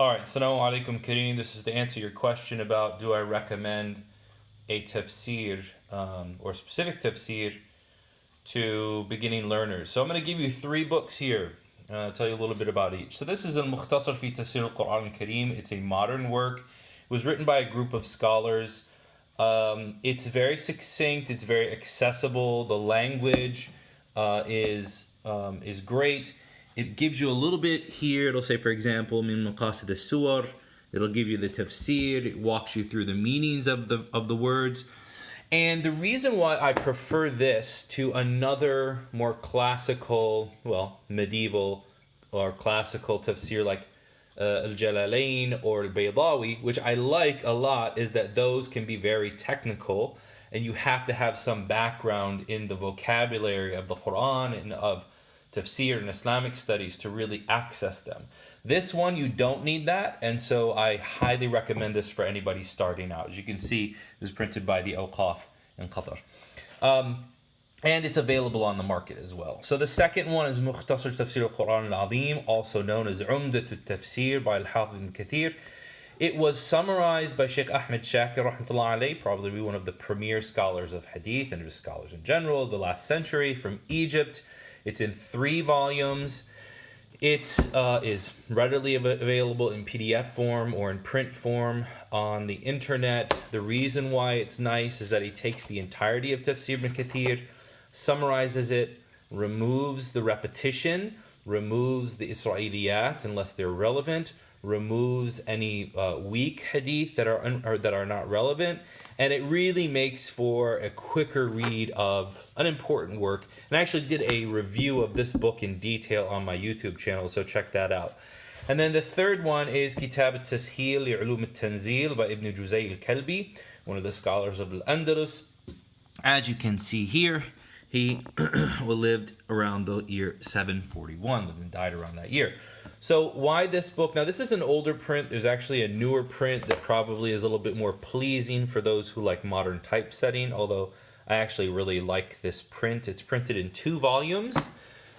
All right, Assalamu alaikum, Kareem. This is to answer your question about do I recommend a tafsir or specific tafsir to beginning learners. So I'm going to give you 3 books here. I'll tell you a little bit about each. So this is Al-Mukhtasar fi Tafsir al-Quran al-Kareem. It's a modern work. It was written by a group of scholars. It's very succinct. It's very accessible. The language is great. It gives you a little bit here. It'll say, for example, min maqasid as-suwar. It'll give you the tafsir. It walks you through the meanings of the words. And the reason why I prefer this to another more classical, medieval or classical tafsir like Al-Jalalain or Al-Baydawi, which I like a lot, is that those can be very technical and you have to have some background in the vocabulary of the Quran and of tafsir and Islamic studies to really access them. This one, you don't need that, and so I highly recommend this for anybody starting out. As you can see, it was printed by the Awqaf in Qatar. And it's available on the market as well. So the second one is Mukhtasar Tafsir al-Quran al-Azim, also known as Umdat al-Tafsir by Al-Hafiz ibn Kathir. It was summarized by Sheikh Ahmed Shakir, rahmatullah alayh, probably one of the premier scholars of hadith and scholars in general of the last century, from Egypt. It's in 3 volumes. It is readily available in PDF form or in print form on the internet. The reason why it's nice is that he takes the entirety of Tafsir ibn Kathir, summarizes it, removes the repetition, removes the Isra'iliyat unless they're relevant, removes any weak hadith that are not relevant, and it really makes for a quicker read of an important work. And I actually did a review of this book in detail on my YouTube channel, so check that out. And then the third one is Kitab al-Tasheel li-Ulum al-Tanzil by Ibn Juzay al-Kalbi, one of the scholars of Al-Andalus. As you can see here, he lived around the year 741, lived and died around that year. So why this book? Now, this is an older print. There's actually a newer print that probably is a little bit more pleasing for those who like modern typesetting, although I actually really like this print. It's printed in 2 volumes.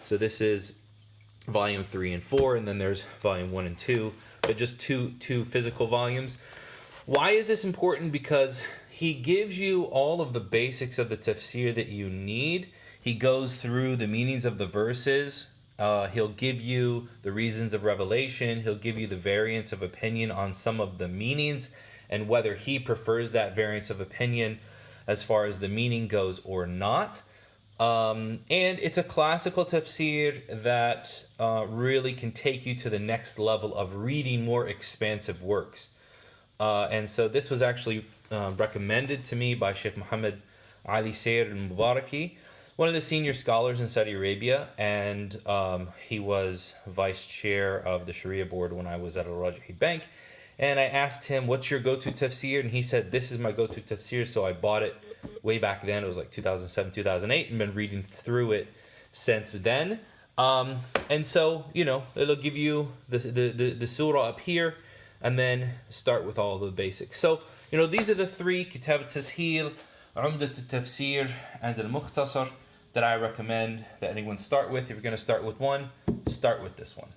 So this is volume 3 and 4, and then there's volume 1 and 2, but just two physical volumes. Why is this important? Because he gives you all of the basics of the tafsir that you need. He goes through the meanings of the verses. He'll give you the reasons of revelation. He'll give you the variance of opinion on some of the meanings and whether he prefers that variance of opinion as far as the meaning goes or not. And it's a classical tafsir that really can take you to the next level of reading more expansive works. And so this was actually recommended to me by Sheikh Muhammad Ali Sayr al-Mubaraki, one of the senior scholars in Saudi Arabia, and he was vice chair of the Sharia board when I was at Al-Rajahi Bank. And I asked him, what's your go-to tafsir? And he said, this is my go-to tafsir. So I bought it way back then. It was like 2007, 2008, and been reading through it since then. And so, it'll give you the surah up here, and then start with all the basics. So, these are the 3, Kitab al-Tasheel, Umdat al-Tafsir, and Al-Mukhtasar, that I recommend that anyone start with. If you're going to start with one, start with this one.